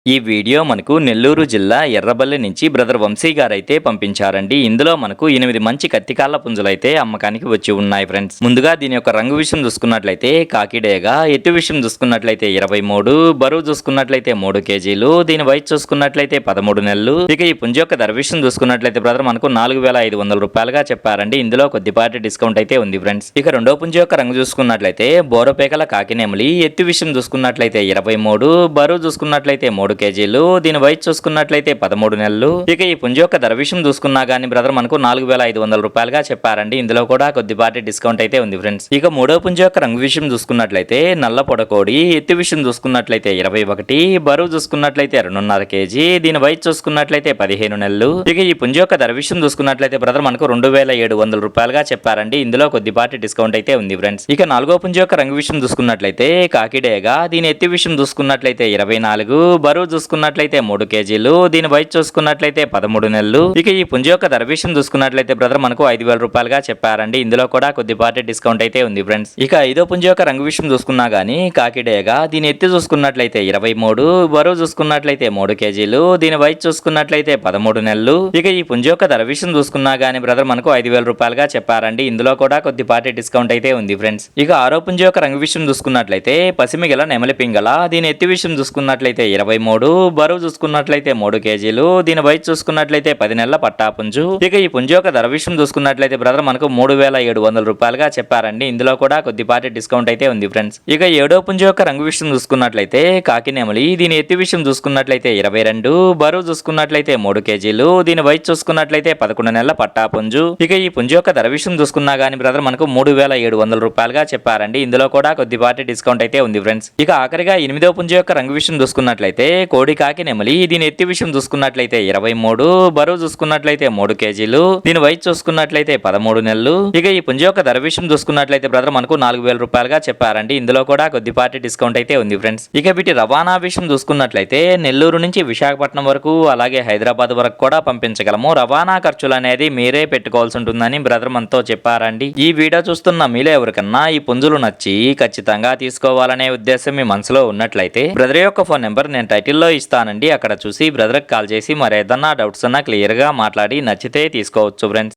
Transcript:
ఈ వీడియో మనకు నెల్లూరు జిల్లా ఎర్రబల్లి నుంచి బ్రదర్ వంశీ గారైతే పంపించారండి. ఇందులో మనకు 8 మంచి కత్తికాళ్ళ పుంజులైతే అమ్మకానికి వచ్చి ఉన్నాయి ఫ్రెండ్స్. ముందుగా దీని యొక్క రంగు విషయం చూసుకున్నట్లయితే కాకిడేగా, ఎత్తు విషయం చూసుకున్నట్లయితే 23, బరువు చూసుకున్నట్లయితే 3 కేజీలు, దీని వయసు చూసుకున్నట్లయితే 13 నెలలు. ఇక ఈ పుంజు యొక్క ధర విషయం చూసుకున్నట్లయితే బ్రదర్ మనకు 4,500 రూపాయలుగా చెప్పారండి. ఇందులో కొద్దిపాటి డిస్కౌంట్ అయితే ఉంది ఫ్రెండ్స్. ఇక రెండో పుంజు యొక్క రంగు చూసుకున్నట్లయితే బోరపేకల కాకినేమలి, ఎత్తు విషయం చూసుకున్నట్లయితే 23, బరువు చూసుకున్నట్లయితే 3 కేజీలు, దీని వయసు చూసుకున్నట్లయితే 13 నెలలు. ఇక ఈ పుంజు యొక్క ధర విషయం చూసుకున్నా గానీ బ్రదర్ మనకు 4,500 రూపాయలుగా చెప్పారండి. ఇందులో కూడా కొద్దిపాటి డిస్కౌంట్ అయితే ఉంది ఫ్రెండ్స్. ఇక మూడో పుంజు యొక్క రంగు విషయం చూసుకున్నట్లయితే నల్ల పొడకోడి, ఎత్తు విషయం చూసుకున్నట్లయితే 21, బరువు చూసుకున్నట్లయితే 2.5 కేజీ, దీని వయసు చూసుకున్నట్లయితే 15 నెలలు. ఇక ఈ పుంజు యొక్క ధర విషయం చూసుకున్నట్లయితే బ్రదర్ మనకు 2,700 రూపాయలుగా చెప్పారండి. ఇందులో కొద్దిపాటి డిస్కౌంట్ అయితే ఉంది ఫ్రెండ్స్. ఇక నాలుగో పుంజు యొక్క రంగు విషయం చూసుకున్నట్లయితే కాకిడేగా, దీని ఎత్తు విషయం చూసుకున్నట్లయితే 24, బరువు చూసుకున్నట్లయితే 3 కేజీలు, దీని వయసు చూసుకున్నట్లయితే 13 నెలలు. ఇక ఈ పుంజు యొక్క ధర విషయం చూసుకున్నట్లయితే బ్రదర్ మనకు 5,000 రూపాయలుగా చెప్పారండి. ఇందులో కూడా కొద్దిపాటి డిస్కౌంట్ అయితే ఉంది ఫ్రెండ్స్. ఇక ఐదో పుంజు యొక్క రంగు విషయం చూసుకున్నా గానీ కాకిడేగా, దీని ఎత్తు చూసుకున్నట్లయితే 23, బరువు చూసుకున్నట్లయితే 3 కేజీలు, దీని వయసు చూసుకున్నట్లయితే 13 నెలలు. ఇక ఈ పుంజు యొక్క ధర విషయం చూసుకున్నా గానీ బ్రదర్ మనకు 5,000 రూపాయలుగా చెప్పారండి. ఇందులో కూడా కొద్దిపాటి డిస్కౌంట్ అయితే ఉంది ఫ్రెండ్స్. ఇక ఆరో పుంజు యొక్క రంగు విషయం చూసుకున్నట్లయితే పసిమిగల నెమలి పింగళ, దీని ఎత్తు విషయం చూసుకున్నట్లయితే 23, బరువు చూసుకున్నట్లయితే 3 కేజీలు, దీని వయసు చూసుకున్నట్లయితే 10 నెలల పట్టాపుంజు. ఇక ఈ పుంజు యొక్క ధర విషయం చూసుకున్నట్లయితే బ్రదర్ మనకు 3,700 రూపాయలుగా చెప్పారండి. ఇందులో కూడా కొద్దిపాటి డిస్కౌంట్ అయితే ఉంది ఫ్రెండ్స్. ఇక ఏడో పుంజు యొక్క రంగు విషయం చూసుకున్నట్లయితే కాకినేమలి, దీని ఎత్తు విషయం చూసుకున్నట్లయితే 22, బరువు చూసుకున్నట్లయితే 3 కేజీలు, దీని వయసు చూసుకున్నట్లయితే 11 నెలల పట్టాపుంజు. ఇక ఈ పుంజు యొక్క ధర విషయం చూసుకున్నా గానీ బ్రదర్ మనకు 3,700 రూపాయలుగా చెప్పారండి. ఇందులో కూడా కొద్దిపాటి డిస్కౌంట్ అయితే ఉంది ఫ్రెండ్స్. ఇక ఆఖరిగా 8వ పుంజు యొక్క రంగు విషయం చూసుకున్నట్లయితే కోడి కాకినేమలి, దీని ఎత్తు విషయం చూసుకున్నట్లయితే 23, బరువు చూసుకున్నట్లయితే 3 కేజీలు, దీని వయసు చూసుకున్నట్లయితే 13 నెలలు. ఇక ఈ పుంజు యొక్క ధర విషయం చూసుకున్నట్లయితే బ్రదర్ మనకు 4,000 రూపాయలుగా చెప్పారండి. ఇందులో కూడా కొద్దిపాటి డిస్కౌంట్ అయితే ఉంది ఫ్రెండ్స్. ఇక వీటి రవాణా విషయం చూసుకున్నట్లయితే నెల్లూరు నుంచి విశాఖపట్నం వరకు అలాగే హైదరాబాద్ వరకు కూడా పంపించగలము. రవాణా ఖర్చులు అనేది మీరే పెట్టుకోవాల్సి ఉంటుందని బ్రదర్ మనతో చెప్పారండి. ఈ వీడియో చూస్తున్న మీలో ఎవరికన్నా ఈ పుంజులు నచ్చి ఖచ్చితంగా తీసుకోవాలనే ఉద్దేశం మీ మనసులో ఉన్నట్లయితే బ్రదర్ యొక్క ఫోన్ నెంబర్ నేను టైటిల్లో ఇస్తానండి. అక్కడ చూసి బ్రదర్కి కాల్ చేసి మరేదన్నా డౌట్స్ ఉన్నా క్లియర్గా మాట్లాడి నచ్చితే తీసుకోవచ్చు ఫ్రెండ్స్.